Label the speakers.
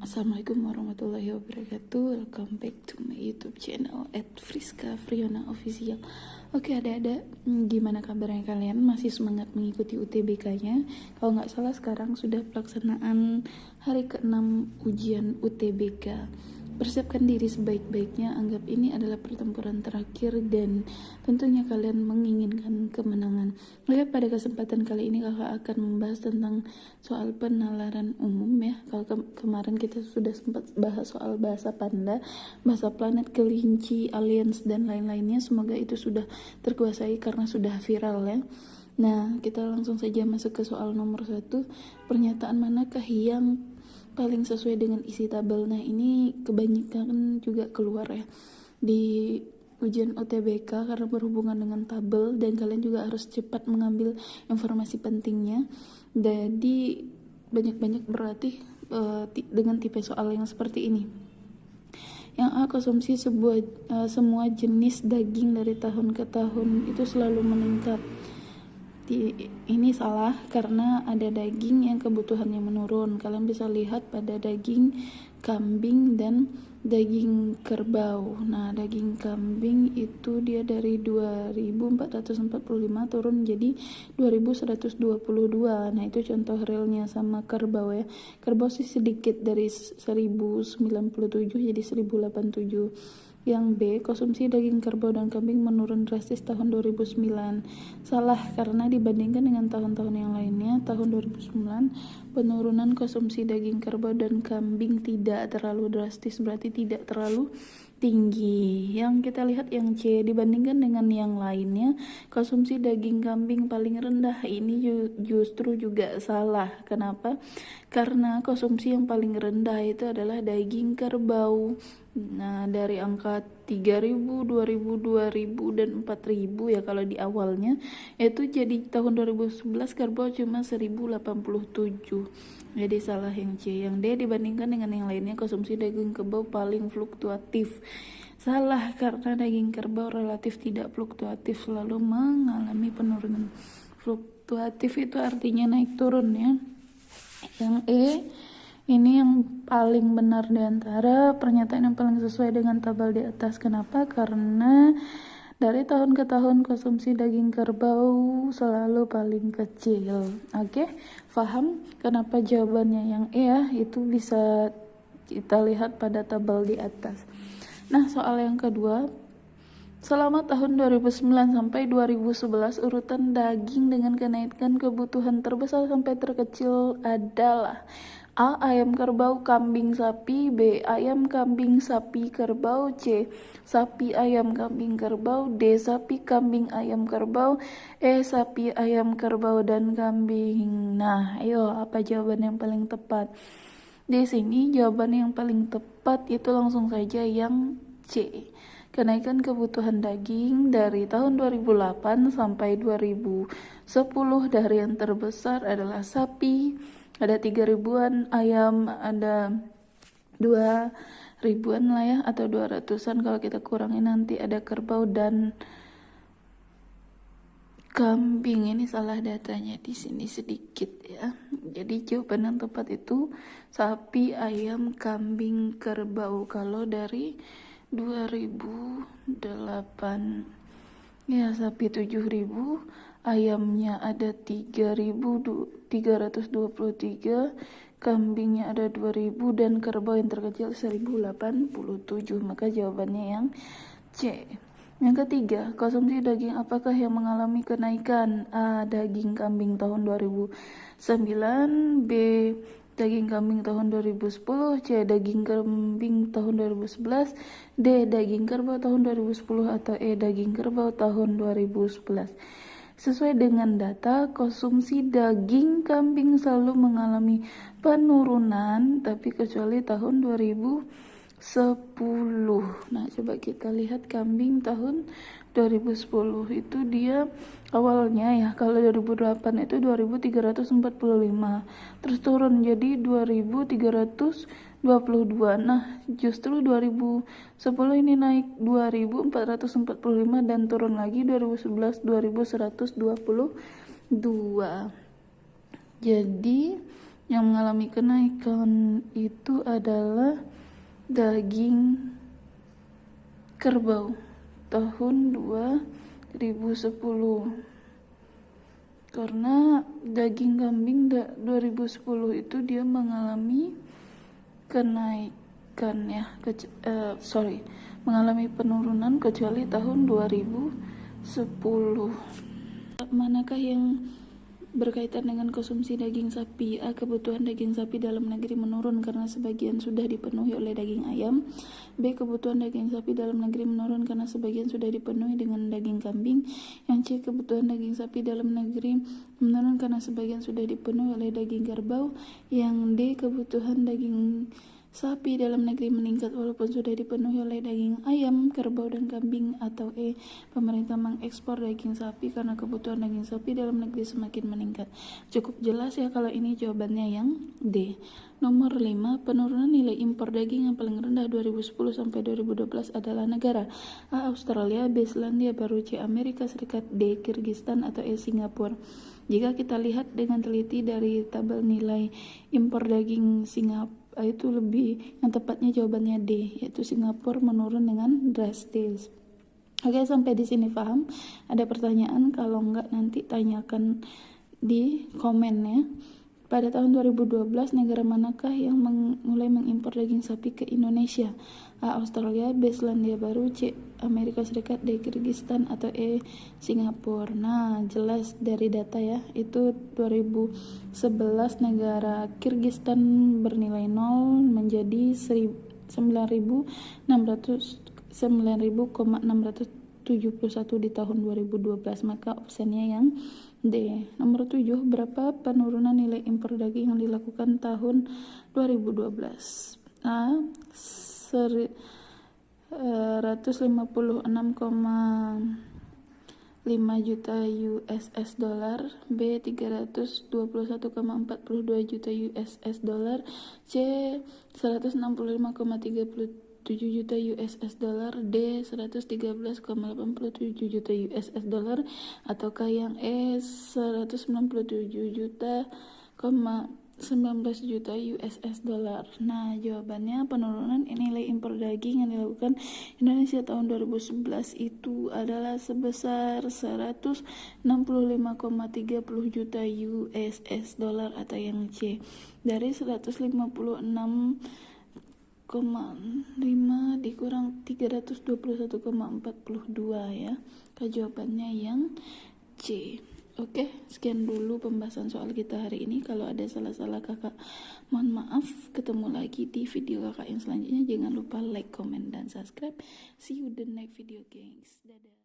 Speaker 1: Assalamualaikum warahmatullahi wabarakatuh. Welcome back to my YouTube channel @friska_friona official. Oke, ada gimana kabarnya kalian? Masih semangat mengikuti UTBK-nya? Kalau nggak salah sekarang sudah pelaksanaan hari ke-6 ujian UTBK. Persiapkan diri sebaik-baiknya, anggap ini adalah pertempuran terakhir dan tentunya kalian menginginkan kemenangan. Oke, pada kesempatan kali ini kakak akan membahas tentang soal penalaran umum ya. Kalau kemarin kita sudah sempat bahas soal bahasa panda, bahasa planet, kelinci, aliens dan lain-lainnya. Semoga itu sudah terkuasai karena sudah viral ya. Nah, kita langsung saja masuk ke soal nomor 1. Pernyataan manakah yang paling sesuai dengan isi tabel? Nah, ini kebanyakan juga keluar ya di ujian UTBK karena berhubungan dengan tabel dan kalian juga harus cepat mengambil informasi pentingnya. Jadi banyak-banyak berarti dengan tipe soal yang seperti ini. Yang A, konsumsi semua jenis daging dari tahun ke tahun itu selalu meningkat. Ini salah karena ada daging yang kebutuhannya menurun. Kalian bisa lihat pada daging kambing dan daging kerbau. Nah, daging kambing itu dia dari 2445 turun jadi 2122. Nah, itu contoh realnya. Sama kerbau ya. Kerbau sih sedikit dari 1097 jadi 1087. Yang B, konsumsi daging kerbau dan kambing menurun drastis tahun 2009. Salah karena dibandingkan dengan tahun-tahun yang lainnya, tahun 2009 penurunan konsumsi daging kerbau dan kambing tidak terlalu drastis, berarti tidak terlalu tinggi. Yang kita lihat yang C, dibandingkan dengan yang lainnya, konsumsi daging kambing paling rendah. Ini justru juga salah. Kenapa? Karena konsumsi yang paling rendah itu adalah daging kerbau. Nah, dari angka 3.000, 2.000, 2.000 dan 4.000 ya kalau di awalnya, itu jadi tahun 2011 kerbau cuma 1.087. Jadi salah yang C. Yang D, dibandingkan dengan yang lainnya, konsumsi daging kerbau paling fluktuatif. Salah karena daging kerbau relatif tidak fluktuatif, selalu mengalami penurunan. Fluktuatif itu artinya naik turun ya. Yang E, ini yang paling benar di antara pernyataan yang paling sesuai dengan tabel di atas. Kenapa? Karena dari tahun ke tahun konsumsi daging kerbau selalu paling kecil. Oke, paham kenapa jawabannya yang E ya? Itu bisa kita lihat pada tabel di atas. Nah, soal yang kedua, selama tahun 2009 sampai 2011 urutan daging dengan kenaikan kebutuhan terbesar sampai terkecil adalah A, ayam kerbau kambing sapi, B, ayam kambing sapi kerbau, C, sapi ayam kambing kerbau, D, sapi kambing ayam kerbau, E, sapi ayam kerbau dan kambing. Nah, ayo apa jawaban yang paling tepat? Di sini jawaban yang paling tepat itu langsung saja yang C. Kenaikan kebutuhan daging dari tahun 2008 sampai 2010 dari yang terbesar adalah sapi, ada 3.000-an, ayam ada 2.000-an lah ya, atau 200-an kalau kita kurangi nanti ada kerbau dan kambing. Ini salah datanya di sini sedikit ya. Jadi jawaban yang tepat itu sapi, ayam, kambing, kerbau. Kalau dari 2008 ya sapi 7.000, ayamnya ada 3.323, kambingnya ada 2.000 dan kerbau yang terkecil 1.087. Maka jawabannya yang C. Yang ketiga, konsumsi daging apakah yang mengalami kenaikan? A, daging kambing tahun 2009, B, daging kambing tahun 2010, C, daging kambing tahun 2011, D, daging kerbau tahun 2010, atau E, daging kerbau tahun 2011. Sesuai dengan data, konsumsi daging kambing selalu mengalami penurunan, tapi kecuali tahun 2010. Nah, coba kita lihat kambing tahun 2010 itu dia awalnya ya, kalau 2008 itu 2.345, terus turun jadi 2.322. Nah, justru 2010 ini naik 2.445 dan turun lagi 2011 2.122. Jadi Yang mengalami kenaikan itu adalah daging kerbau tahun 2010. Karena daging kambing 2010 itu dia mengalami kenaikan ya, mengalami penurunan kecuali tahun 2010. Manakah yang berkaitan dengan konsumsi daging sapi? A. Kebutuhan daging sapi dalam negeri menurun karena sebagian sudah dipenuhi oleh daging ayam. B. Kebutuhan daging sapi dalam negeri menurun karena sebagian sudah dipenuhi dengan daging kambing. Yang C. Kebutuhan daging sapi dalam negeri menurun karena sebagian sudah dipenuhi oleh daging kerbau. Yang D. Kebutuhan daging sapi dalam negeri meningkat walaupun sudah dipenuhi oleh daging ayam, kerbau, dan kambing. Atau E. Pemerintah mengekspor daging sapi karena kebutuhan daging sapi dalam negeri semakin meningkat. Cukup jelas ya kalau ini jawabannya yang D. Nomor 5, penurunan nilai impor daging yang paling rendah 2010 sampai 2012 adalah negara A. Australia, B. Selandia Baru, C. Amerika Serikat, D. Kirgistan, atau E. Singapura. Jika kita lihat dengan teliti dari tabel nilai impor daging Singapura, itu yang tepatnya jawabannya D, yaitu Singapura menurun dengan drastis. Oke, sampai di sini paham? Ada pertanyaan? Kalau enggak nanti tanyakan di komen ya. Pada tahun 2012, negara manakah yang mulai mengimpor daging sapi ke Indonesia? A. Australia, B. Selandia Baru, C. Amerika Serikat, D. Kirgistan, atau E. Singapura. Nah, jelas dari data ya, itu 2011 negara Kirgistan bernilai 0 menjadi 9.671 di tahun 2012, maka opsinya yang D. Nomor 7, berapa penurunan nilai impor daging yang dilakukan tahun 2012? A. 156,5 juta USS dollar, B. 321,42 juta USS dollar, C. 165,37 juta USS dollar, D. 113,87 juta USS dollar, ataukah yang E. 197 juta 19 juta USS dollar. Nah, jawabannya penurunan nilai impor daging yang dilakukan Indonesia tahun 2011 itu adalah sebesar 165,30 juta USS dollar, atau yang C. Dari 156,5 dikurang 321,42 ya. Jawabannya yang C. Oke, sekian dulu pembahasan soal kita hari ini. Kalau ada salah-salah kakak, mohon maaf. Ketemu lagi di video kakak yang selanjutnya. Jangan lupa like, comment, dan subscribe. See you the next video, gengs. Dadah.